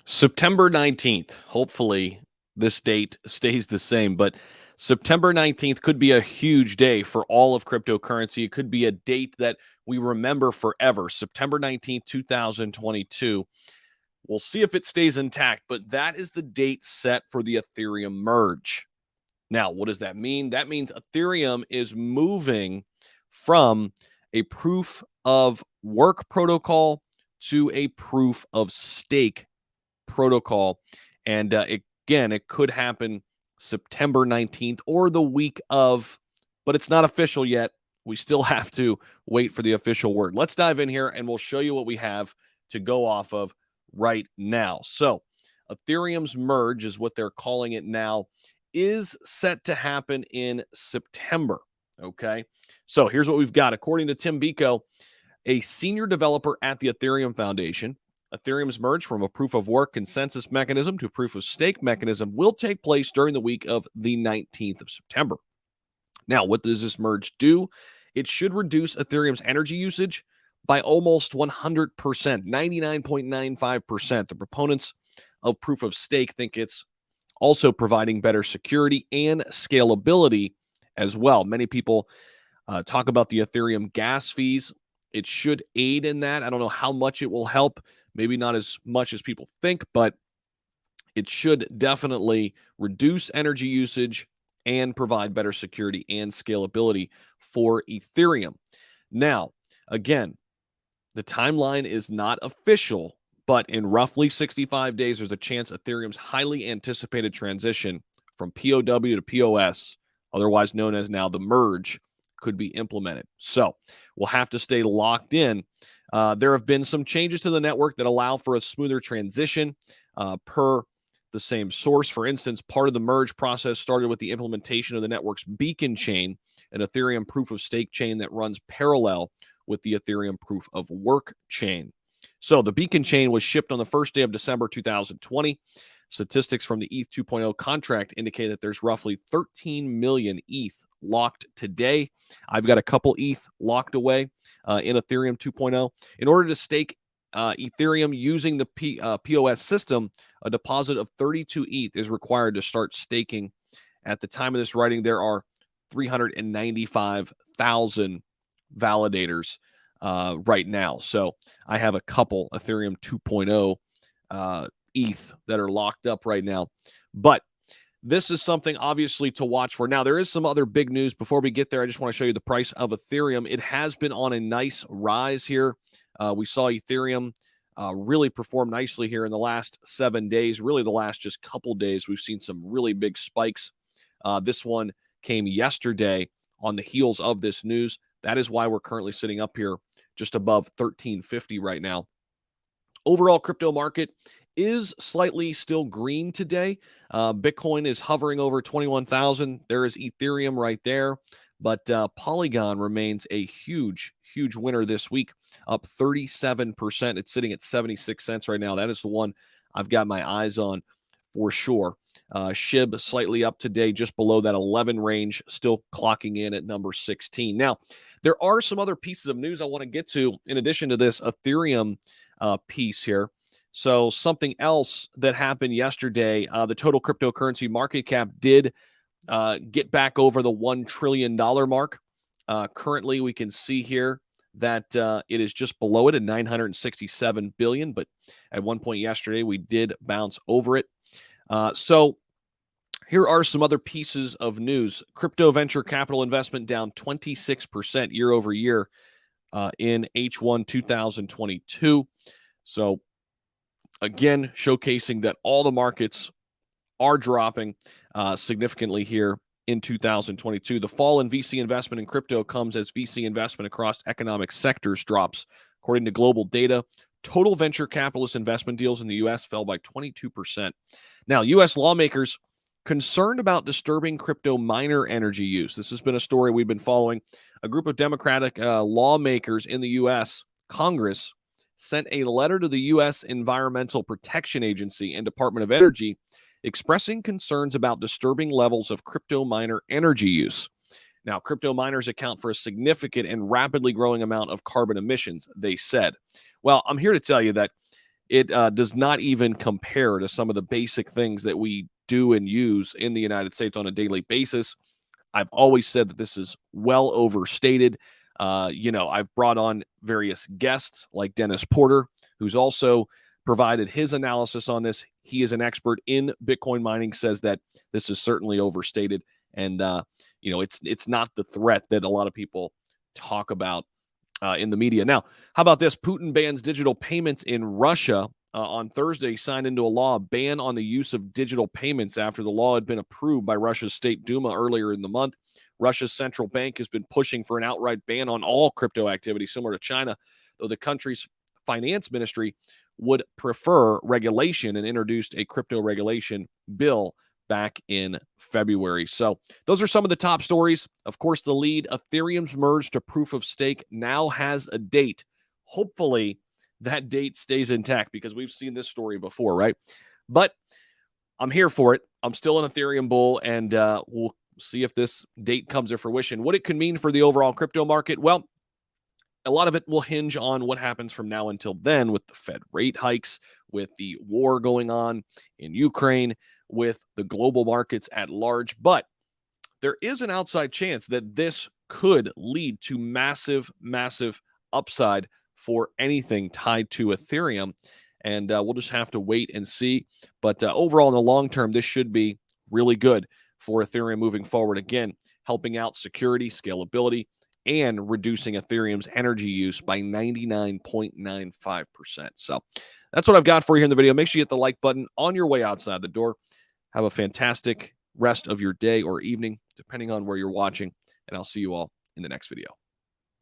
September 19th. Hopefully, this date stays the same, but September 19th could be a huge day for all of cryptocurrency. It could be a date that we remember forever. September 19th, 2022. We'll see if it stays intact, but that is the date set for the Ethereum merge. Now, what does that mean? That means Ethereum is moving from a proof of work protocol to a proof of stake protocol. And again, it could happen September 19th or the week of, but it's not official yet. We still have to wait for the official word. Let's dive in here and we'll show you what we have to go off of right now. So, Ethereum's merge is what they're calling it now, is set to happen in September. Okay. So, here's what we've got. According to Tim Biko, a senior developer at the Ethereum Foundation, Ethereum's merge from a proof of work consensus mechanism to a proof of stake mechanism will take place during the week of the 19th of September. Now, what does this merge do? It should reduce Ethereum's energy usage by almost 100%, 99.95%. The proponents of proof of stake think it's also providing better security and scalability as well. Many people talk about the Ethereum gas fees. It should aid in that. I don't know how much it will help. Maybe not as much as people think, but it should definitely reduce energy usage and provide better security and scalability for Ethereum. Now, again, the timeline is not official, but in roughly 65 days, there's a chance Ethereum's highly anticipated transition from POW to POS, otherwise known as now the merge, could be implemented. So we'll have to stay locked in. There have been some changes to the network that allow for a smoother transition per the same source. For instance, part of the merge process started with the implementation of the network's beacon chain, an Ethereum proof of stake chain that runs parallel with the Ethereum proof of work chain. So the beacon chain was shipped on the first day of December 2020. Statistics from the ETH 2.0 contract indicate that there's roughly 13 million ETH locked today. I've got a couple ETH locked away in Ethereum 2.0. In order to stake Ethereum using the POS system, a deposit of 32 ETH is required to start staking. At the time of this writing, there are 395,000 validators right now. So I have a couple Ethereum 2.0 ETH that are locked up right now. But this is something obviously to watch for. Now, there is some other big news. Before we get there, I just want to show you the price of Ethereum. It has been on a nice rise here. We saw Ethereum really perform nicely here in the last 7 days. Really, the last just couple days, we've seen some really big spikes. This one came yesterday on the heels of this news. That is why we're currently sitting up here just above 1350 right now. Overall crypto market is slightly still green today. Bitcoin is hovering over 21,000. There is Ethereum right there. But Polygon remains a huge winner this week, up 37%. It's sitting at 76 cents right now. That is the one I've got my eyes on for sure. SHIB slightly up today, just below that 11 range, still clocking in at number 16. Now, there are some other pieces of news I want to get to in addition to this Ethereum piece here. So something else that happened yesterday, the total cryptocurrency market cap did get back over the $1 trillion mark. Currently, we can see here that it is just below it at $967 billion. But at one point yesterday, we did bounce over it. So here are some other pieces of news. Crypto venture capital investment down 26% year over year in H1 2022. So again, showcasing that all the markets are dropping significantly here in 2022. The fall in VC investment in crypto comes as VC investment across economic sectors drops. According to global data, total venture capitalist investment deals in the U.S. fell by 22%. Now, U.S. lawmakers concerned about disturbing crypto miner energy use. This has been a story we've been following. A group of Democratic lawmakers in the U.S. Congress sent a letter to the U.S. Environmental Protection Agency and Department of Energy expressing concerns about disturbing levels of crypto miner energy use. Now, crypto miners account for a significant and rapidly growing amount of carbon emissions, they said. Well, I'm here to tell you that it does not even compare to some of the basic things that we do and use in the United States on a daily basis. I've always said that this is well overstated. I've brought on various guests like Dennis Porter, who's also provided his analysis on this. He is an expert in Bitcoin mining, says that this is certainly overstated. And, it's not the threat that a lot of people talk about in the media. Now, how about this? Putin bans digital payments in Russia. On Thursday, signed into a law a ban on the use of digital payments after the law had been approved by Russia's State Duma earlier in the month. Russia's central bank has been pushing for an outright ban on all crypto activity, similar to China, though the country's finance ministry would prefer regulation and introduced a crypto regulation bill back in February. So those are some of the top stories. Of course, the lead, Ethereum's merge to proof of stake, now has a date. Hopefully, that date stays intact because we've seen this story before, right? But I'm here for it. I'm still an Ethereum bull, and we'll see if this date comes to fruition. What it could mean for the overall crypto market? Well, a lot of it will hinge on what happens from now until then with the Fed rate hikes, with the war going on in Ukraine, with the global markets at large. But there is an outside chance that this could lead to massive, massive upside for anything tied to Ethereum. And we'll just have to wait and see. But overall, in the long term, this should be really good for Ethereum moving forward. Again, helping out security, scalability, and reducing Ethereum's energy use by 99.95%. So that's what I've got for you here in the video. Make sure you hit the like button on your way outside the door. Have a fantastic rest of your day or evening, depending on where you're watching. And I'll see you all in the next video.